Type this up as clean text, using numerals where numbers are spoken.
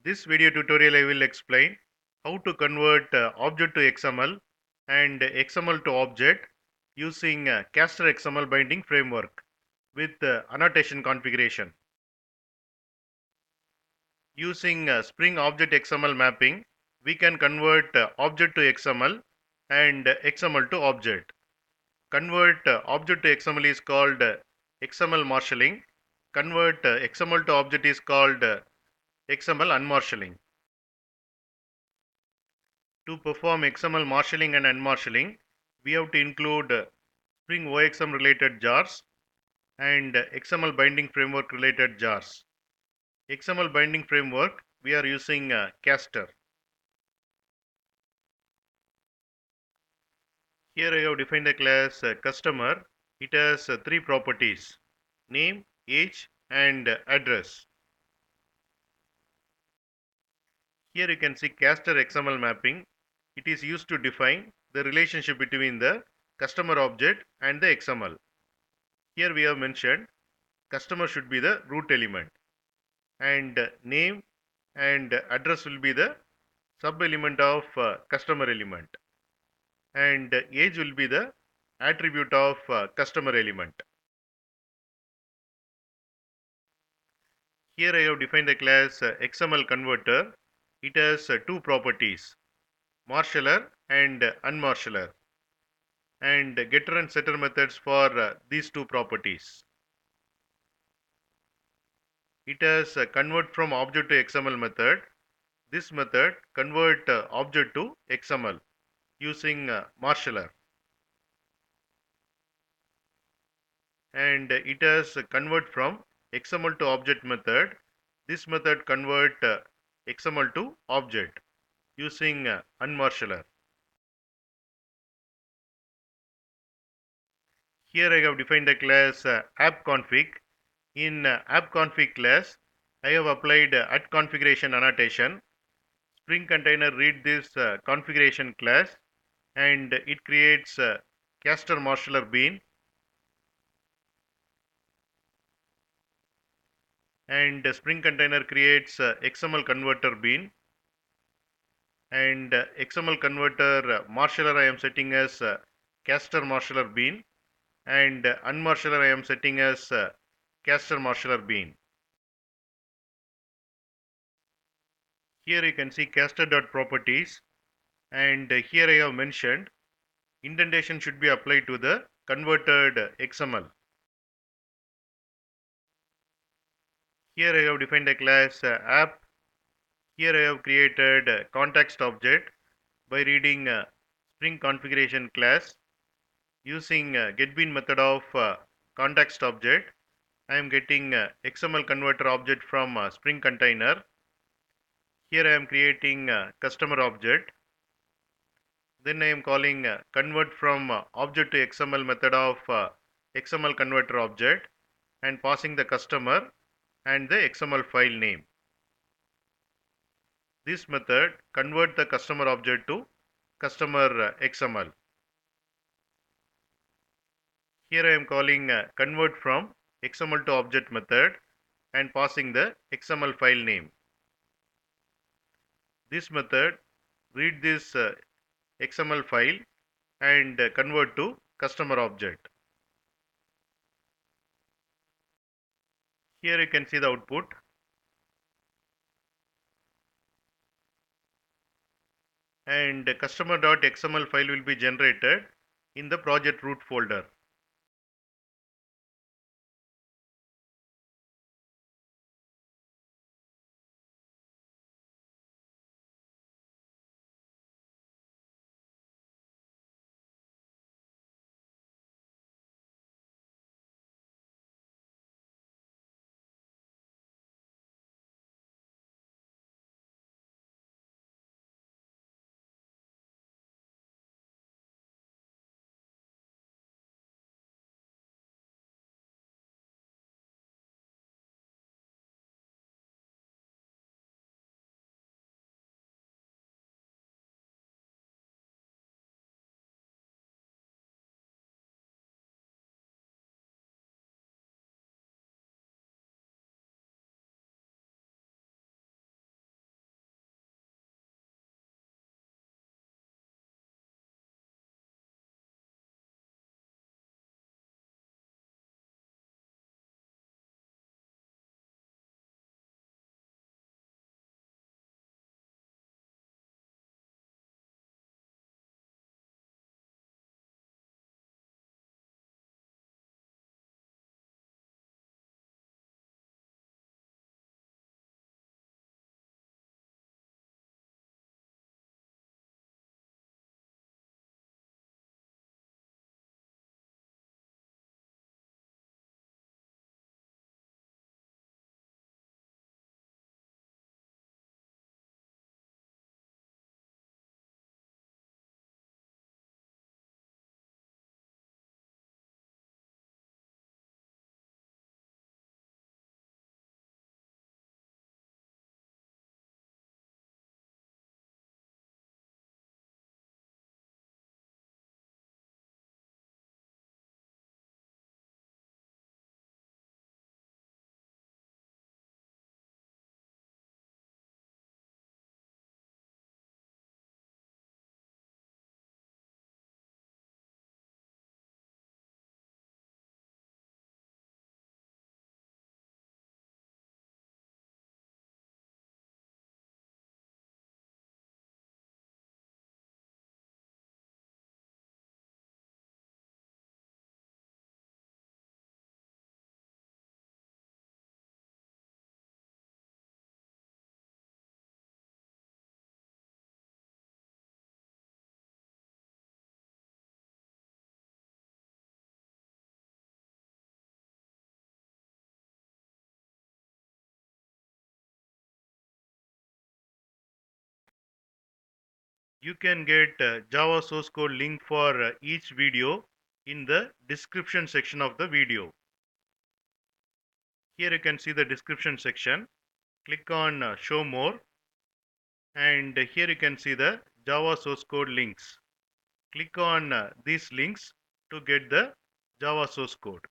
This video tutorial I will explain how to convert object to XML and XML to object using Castor XML Binding framework with Annotation Configuration. Using Spring Object XML Mapping, we can convert object to XML and XML to object. Convert object to XML is called XML Marshalling. Convert XML to object is called XML Unmarshalling. To perform XML marshalling and unmarshalling, we have to include Spring OXM related jars and XML binding framework related jars. XML binding framework, we are using Castor. Here I have defined a class customer. It has three properties: name, age, and address. Here you can see Castor XML mapping. It is used to define the relationship between the customer object and the XML. Here we have mentioned customer should be the root element, and name and address will be the sub element of customer element, and age will be the attribute of customer element. Here I have defined the class XML converter. It has two properties: marshaller and unmarshaller, and getter and setter methods for these two properties. It has convert from object to XML method. This method convert object to XML using marshaller, and it has convert from XML to object method. This method convert XML to object using unmarshaller. Here I have defined the class app config. In app config class, I have applied at configuration annotation. Spring container read this configuration class, and it creates Castor marshaller bean, and Spring container creates XML converter bean, and XML converter marshaller I am setting as Castor marshaller bean, and unmarshaller I am setting as Castor marshaller bean. Here you can see Castor.properties, and here I have mentioned indentation should be applied to the converted XML. Here I have defined a class app. Here I have created a context object by reading Spring configuration class using getBean method of context object. I am getting XML converter object from Spring container. Here I am creating customer object. Then I am calling convert from object to XML method of XML converter object and passing the customer and the XML file name. This method convert the customer object to customer XML. Here I am calling convert from XML to object method and passing the XML file name. This method read this XML file and convert to customer object. Here you can see the output, and customer.xml file will be generated in the project root folder. You can get Java source code link for each video in the description section of the video. Here you can see the description section. Click on show more, and here you can see the Java source code links. Click on these links to get the Java source code.